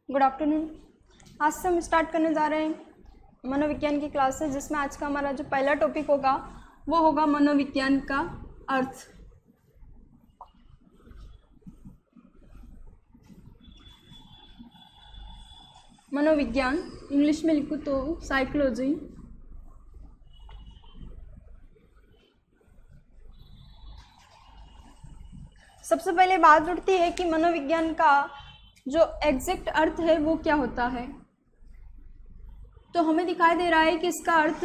Good afternoon. आज से हम स्टार्ट करने जा रहे हैं मनोविज्ञान की क्लासेस, जिसमें आज का हमारा जो पहला टॉपिक होगा वो होगा मनोविज्ञान का अर्थ। मनोविज्ञान इंग्लिश में लिखूँ तो साइकोलॉजी। सबसे पहले बात उठती है कि मनोविज्ञान का जो एग्जैक्ट अर्थ है वो क्या होता है। तो हमें दिखाई दे रहा है कि इसका अर्थ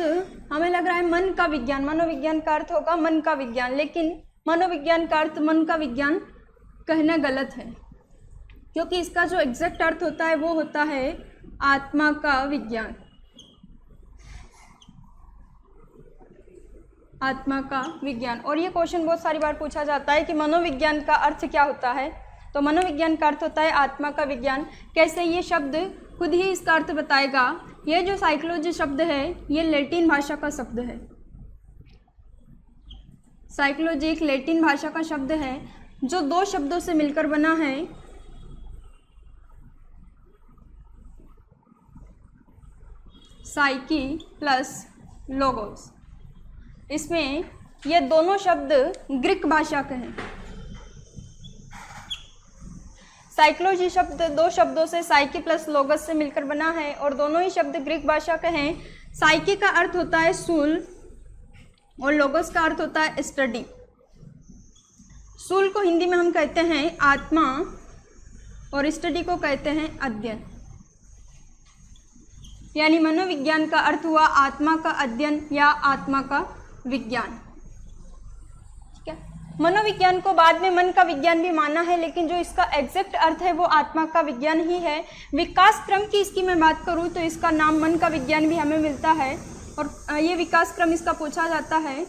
हमें लग रहा है मन का विज्ञान। मनोविज्ञान का अर्थ होगा मन का विज्ञान, लेकिन मनोविज्ञान का अर्थ मन का विज्ञान कहना गलत है, क्योंकि इसका जो एग्जैक्ट अर्थ होता है वो होता है आत्मा का विज्ञान। आत्मा का विज्ञान। और ये क्वेश्चन बहुत सारी बार पूछा जाता है कि मनोविज्ञान का अर्थ क्या होता है। तो मनोविज्ञान का अर्थ होता है आत्मा का विज्ञान। कैसे? ये शब्द खुद ही इसका अर्थ बताएगा। ये जो साइकोलॉजी शब्द है ये लैटिन भाषा का शब्द है। साइकोलॉजी एक लैटिन भाषा का शब्द है जो दो शब्दों से मिलकर बना है। Psyche plus logos. इसमें ये दोनों शब्द ग्रीक भाषा के हैं। साइकोलॉजी शब्द दो शब्दों से साइकी प्लस लोगस से मिलकर बना है और दोनों ही शब्द ग्रीक भाषा के हैं। साइकी का अर्थ होता है सूल और लोगस का अर्थ होता है स्टडी। सूल को हिंदी में हम कहते हैं आत्मा और स्टडी को कहते हैं अध्ययन। यानी मनोविज्ञान का अर्थ हुआ आत्मा का अध्ययन या आत्मा का विज्ञान। ठीक है। मनोविज्ञान को बाद में मन का विज्ञान भी माना है, लेकिन जो इसका एग्जैक्ट अर्थ है वो आत्मा का विज्ञान ही है। विकास क्रम की इसकी मैं बात करूँ तो इसका नाम मन का विज्ञान भी हमें मिलता है और ये विकास क्रम इसका पूछा जाता है।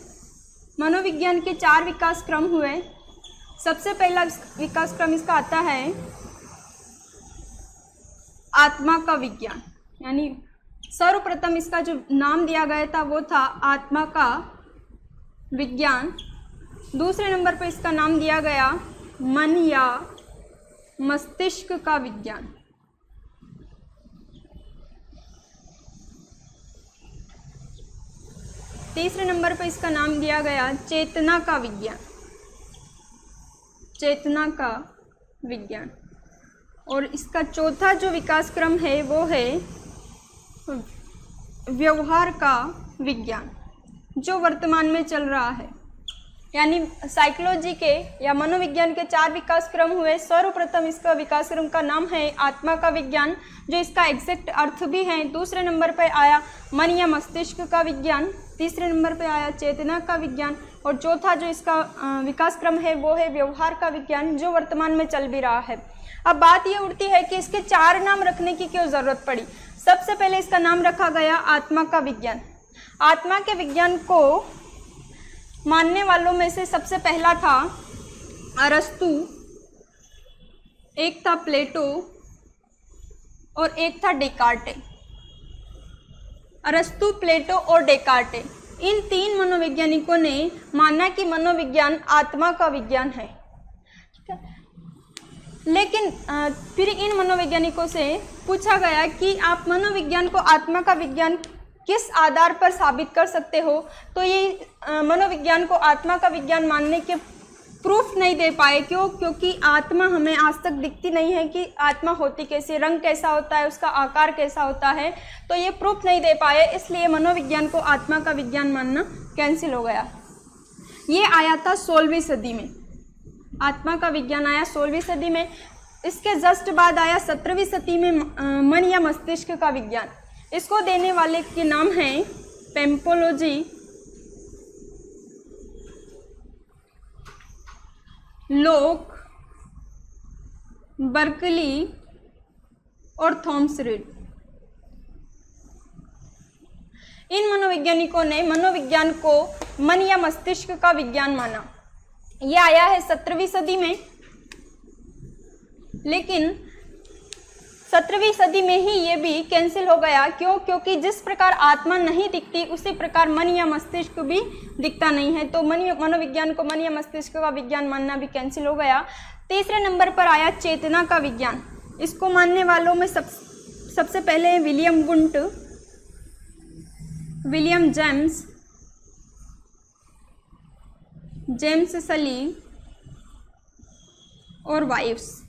मनोविज्ञान के 4 विकास क्रम हुए। सबसे पहला विकास क्रम इसका आता है आत्मा का विज्ञान, यानी सर्वप्रथम इसका जो नाम दिया गया था वो था आत्मा का विज्ञान। दूसरे नंबर पर इसका नाम दिया गया मन या मस्तिष्क का विज्ञान। तीसरे नंबर पर इसका नाम दिया गया चेतना का विज्ञान। चेतना का विज्ञान। और इसका चौथा जो विकास क्रम है वो है व्यवहार का विज्ञान, जो वर्तमान में चल रहा है। यानी साइकोलॉजी के या मनोविज्ञान के 4 विकास क्रम हुए। सर्वप्रथम इसका विकास क्रम का नाम है आत्मा का विज्ञान, जो इसका एग्जैक्ट अर्थ भी है। दूसरे नंबर पर आया मन या मस्तिष्क का विज्ञान। तीसरे नंबर पर आया चेतना का विज्ञान और चौथा जो इसका विकास क्रम है वो है व्यवहार का विज्ञान, जो वर्तमान में चल भी रहा है। अब बात ये उठती है कि इसके 4 नाम रखने की क्यों ज़रूरत पड़ी। सबसे पहले इसका नाम रखा गया आत्मा का विज्ञान। आत्मा के विज्ञान को मानने वालों में से सबसे पहला था अरस्तु, एक था प्लेटो और एक था डेकार्टे। अरस्तु, प्लेटो और डेकार्टे, इन 3 मनोवैज्ञानिकों ने माना कि मनोविज्ञान आत्मा का विज्ञान है। ठीक है। लेकिन फिर इन मनोवैज्ञानिकों से पूछा गया कि आप मनोविज्ञान को आत्मा का विज्ञान किस आधार पर साबित कर सकते हो। तो ये मनोविज्ञान को आत्मा का विज्ञान मानने के प्रूफ नहीं दे पाए। क्यों? क्योंकि आत्मा हमें आज तक दिखती नहीं है कि आत्मा होती कैसी, रंग कैसा होता है, उसका आकार कैसा होता है। तो ये प्रूफ नहीं दे पाए, इसलिए मनोविज्ञान को आत्मा का विज्ञान मानना कैंसिल हो गया। ये आया था 16वीं सदी में। आत्मा का विज्ञान आया 16वीं सदी में। इसके जस्ट बाद आया 17वीं सदी में मन या मस्तिष्क का विज्ञान। इसको देने वाले के नाम हैं पेम्पोलोजी, लोक, बर्कली और थॉमस रीड। इन मनोवैज्ञानिकों ने मनोविज्ञान को मन या मस्तिष्क का विज्ञान माना। यह आया है 17वीं सदी में, लेकिन 17वीं सदी में ही ये भी कैंसिल हो गया। क्यों? क्योंकि जिस प्रकार आत्मा नहीं दिखती उसी प्रकार मन या मस्तिष्क भी दिखता नहीं है। तो मनोविज्ञान को मन या मस्तिष्क का विज्ञान मानना भी कैंसिल हो गया। तीसरे नंबर पर आया चेतना का विज्ञान। इसको मानने वालों में सबसे पहले हैं William Wundt, William James, James सली और वाइव्स।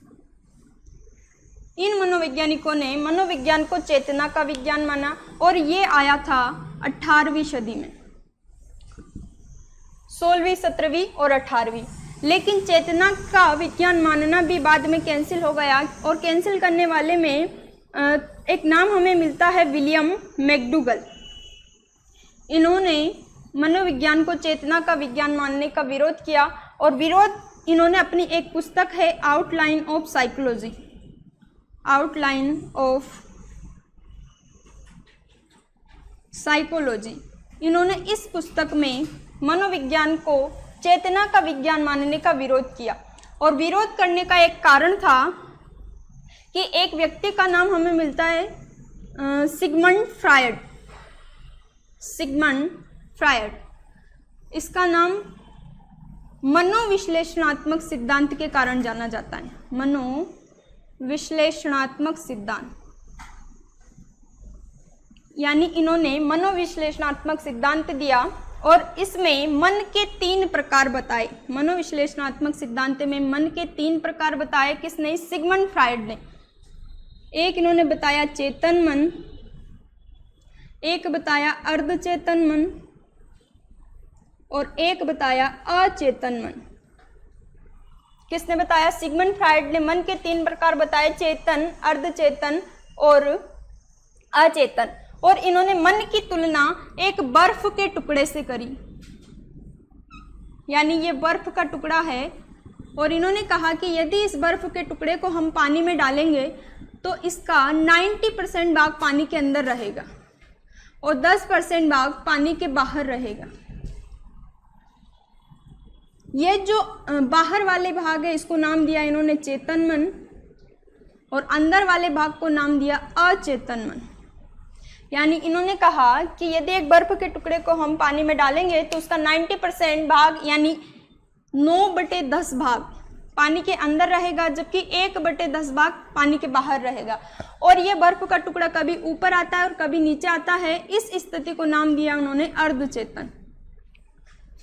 इन मनोवैज्ञानिकों ने मनोविज्ञान को चेतना का विज्ञान माना और ये आया था 18वीं सदी में, 16वीं, 17वीं और 18वीं। लेकिन चेतना का विज्ञान मानना भी बाद में कैंसिल हो गया और कैंसिल करने वाले में एक नाम हमें मिलता है विलियम मैकडूगल। इन्होंने मनोविज्ञान को चेतना का विज्ञान मानने का विरोध किया और विरोध इन्होंने अपनी एक पुस्तक है outline of psychology, outline of psychology, इन्होंने इस पुस्तक में मनोविज्ञान को चेतना का विज्ञान मानने का विरोध किया। और विरोध करने का एक कारण था कि एक व्यक्ति का नाम हमें मिलता है सिगमंड फ्रायड, सिगमंड फ्रायड। इसका नाम मनोविश्लेषणात्मक सिद्धांत के कारण जाना जाता है, मनोविश्लेषणात्मक सिद्धांत। यानी इन्होंने मनोविश्लेषणात्मक सिद्धांत दिया और इसमें मन के 3 प्रकार बताए। मनोविश्लेषणात्मक सिद्धांत में मन के 3 प्रकार बताए। किसने? सिगमंड फ्रायड ने। एक इन्होंने बताया चेतन मन, एक बताया अर्धचेतन मन और एक बताया अचेतन मन। किसने बताया? सिगमंड फ्रायड ने मन के 3 प्रकार बताए, चेतन, अर्धचेतन और अचेतन। और इन्होंने मन की तुलना एक बर्फ के टुकड़े से करी, यानी ये बर्फ का टुकड़ा है और इन्होंने कहा कि यदि इस बर्फ के टुकड़े को हम पानी में डालेंगे तो इसका 90% भाग पानी के अंदर रहेगा और 10% भाग पानी के बाहर रहेगा। ये जो बाहर वाले भाग है इसको नाम दिया इन्होंने चेतन मन और अंदर वाले भाग को नाम दिया अचेतन मन। यानी इन्होंने कहा कि यदि एक बर्फ के टुकड़े को हम पानी में डालेंगे तो उसका 90% भाग यानी 9/10 भाग पानी के अंदर रहेगा, जबकि 1/10 भाग पानी के बाहर रहेगा। और ये बर्फ का टुकड़ा कभी ऊपर आता है और कभी नीचे आता है। इस स्थिति को नाम दिया उन्होंने अर्धचेतन।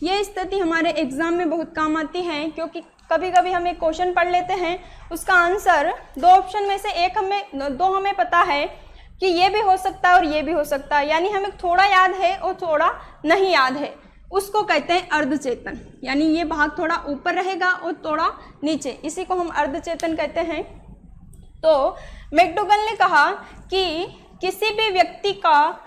ये स्थिति हमारे एग्जाम में बहुत काम आती है, क्योंकि कभी कभी हम एक क्वेश्चन पढ़ लेते हैं, उसका आंसर 2 ऑप्शन में से एक दो हमें पता है कि ये भी हो सकता है और ये भी हो सकता है, यानी हमें थोड़ा याद है और थोड़ा नहीं याद है, उसको कहते हैं अर्धचेतन। यानी ये भाग थोड़ा ऊपर रहेगा और थोड़ा नीचे, इसी को हम अर्धचेतन कहते हैं। तो मैकडूगल ने कहा कि किसी भी व्यक्ति का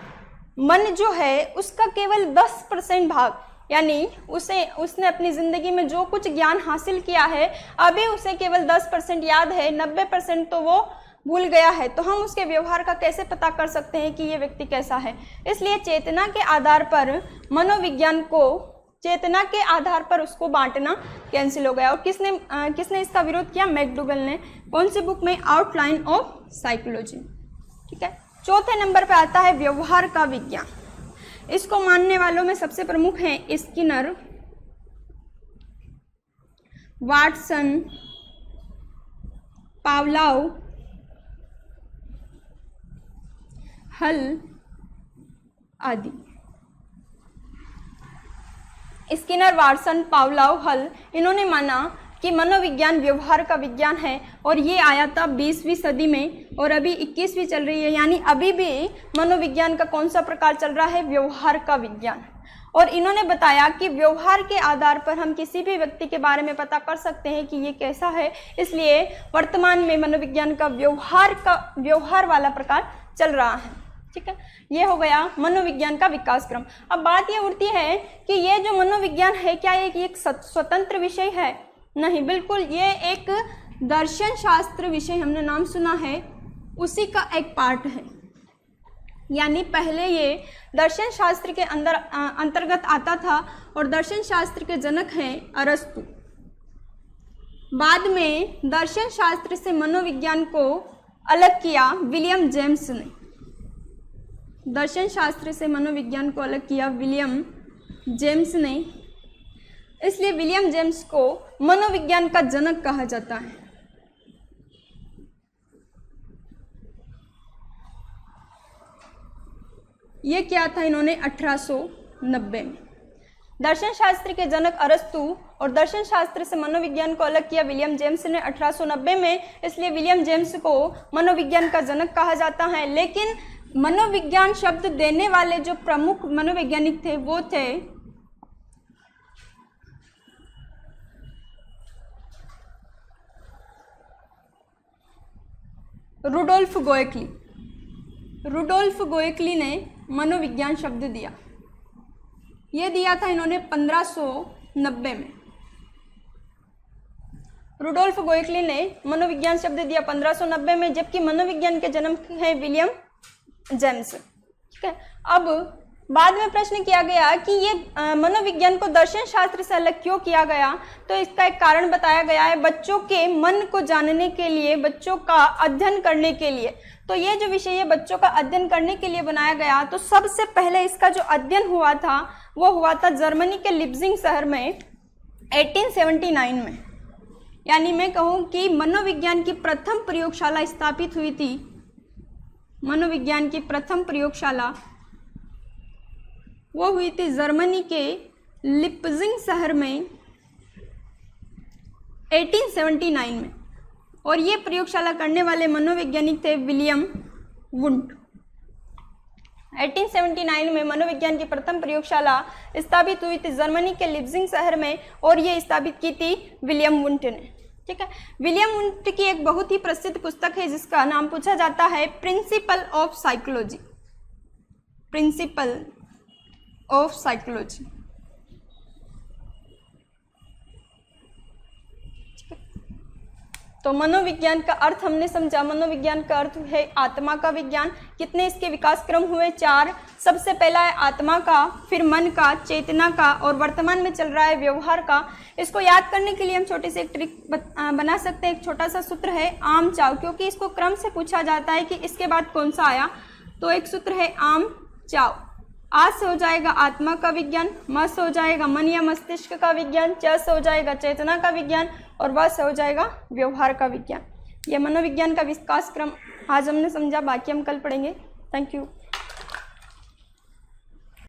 मन जो है उसका केवल 10% भाग, यानी उसने अपनी ज़िंदगी में जो कुछ ज्ञान हासिल किया है अभी उसे केवल 10% याद है, 90% तो वो भूल गया है। तो हम उसके व्यवहार का कैसे पता कर सकते हैं कि ये व्यक्ति कैसा है? इसलिए चेतना के आधार पर मनोविज्ञान को चेतना के आधार पर उसको बांटना कैंसिल हो गया। और किसने इसका विरोध किया? मैकडूगल ने। कौन सी बुक में? Outline of psychology. ठीक है। चौथे नंबर पे आता है व्यवहार का विज्ञान। इसको मानने वालों में सबसे प्रमुख हैं स्किनर, वाटसन, पावलोव, हल आदि। स्किनर, वाटसन, पावलोव, हल, इन्होंने माना कि मनोविज्ञान व्यवहार का विज्ञान है और ये आया था 20वीं सदी में और अभी 21वीं चल रही है। यानी अभी भी मनोविज्ञान का कौन सा प्रकार चल रहा है? व्यवहार का विज्ञान। और इन्होंने बताया कि व्यवहार के आधार पर हम किसी भी व्यक्ति के बारे में पता कर सकते हैं कि ये कैसा है। इसलिए वर्तमान में मनोविज्ञान का व्यवहार वाला प्रकार चल रहा है। ठीक है, ये हो गया मनोविज्ञान का विकास क्रम। अब बात ये उठती है कि ये जो मनोविज्ञान है क्या ये एक स्वतंत्र विषय है? नहीं, बिल्कुल ये एक दर्शन शास्त्र विषय, हमने नाम सुना है, उसी का एक पार्ट है। यानी पहले ये दर्शन शास्त्र के अंतर्गत आता था और दर्शन शास्त्र के जनक हैं अरस्तु। बाद में दर्शन शास्त्र से मनोविज्ञान को अलग किया विलियम जेम्स ने। दर्शन शास्त्र से मनोविज्ञान को अलग किया विलियम जेम्स ने। इसलिए विलियम जेम्स को मनोविज्ञान का जनक कहा जाता है। ये किया था इन्होंने 1890 में। दर्शन शास्त्र के जनक अरस्तु और दर्शन शास्त्र से मनोविज्ञान को अलग किया विलियम जेम्स ने 1890 में, इसलिए विलियम जेम्स को मनोविज्ञान का जनक कहा जाता है। लेकिन मनोविज्ञान शब्द देने वाले जो प्रमुख मनोवैज्ञानिक थे वो थे रुडोल्फ गोएक्ली। रुडोल्फ गोएक्ली ने मनोविज्ञान शब्द दिया, ये दिया था इन्होंने 1590 में। रुडोल्फ गोएक्ली ने मनोविज्ञान शब्द दिया 1590 में, जबकि मनोविज्ञान के जन्म है विलियम जेम्स। ठीक है, अब बाद में प्रश्न किया गया कि ये मनोविज्ञान को दर्शन शास्त्र से अलग क्यों किया गया, तो इसका एक कारण बताया गया है, बच्चों के मन को जानने के लिए, बच्चों का अध्ययन करने के लिए। तो ये जो विषय है बच्चों का अध्ययन करने के लिए बनाया गया। तो सबसे पहले इसका जो अध्ययन हुआ था वो हुआ था जर्मनी के लिप्जिंग शहर में 1879 में। यानी मैं कहूँ कि मनोविज्ञान की प्रथम प्रयोगशाला स्थापित हुई थी। मनोविज्ञान की प्रथम प्रयोगशाला वो हुई थी जर्मनी के लिप्जिंग शहर में 1879 में, और ये प्रयोगशाला करने वाले मनोवैज्ञानिक थे विलियम वुंट। 1879 में मनोविज्ञान की प्रथम प्रयोगशाला स्थापित हुई थी जर्मनी के लिप्जिंग शहर में, और ये स्थापित की थी विलियम वुंट ने। ठीक है, विलियम वुंट की एक बहुत ही प्रसिद्ध पुस्तक है जिसका नाम पूछा जाता है principle of psychology. Principle of psychology. तो मनोविज्ञान का अर्थ हमने समझा। मनोविज्ञान का अर्थ है आत्मा का विज्ञान। कितने इसके विकास क्रम हुए? 4। सबसे पहला है आत्मा का, फिर मन का, चेतना का, और वर्तमान में चल रहा है व्यवहार का। इसको याद करने के लिए हम छोटे से एक ट्रिक बना सकते हैं। एक छोटा सा सूत्र है आम चाव, क्योंकि इसको क्रम से पूछा जाता है कि इसके बाद कौन सा आया। तो एक सूत्र है आम चाव। आ से हो जाएगा आत्मा का विज्ञान, म से हो जाएगा मन या मस्तिष्क का विज्ञान, च से हो जाएगा चेतना का विज्ञान, और व से हो जाएगा व्यवहार का विज्ञान। यह मनोविज्ञान का विकास क्रम आज हमने समझा, बाकी हम कल पढ़ेंगे। Thank you.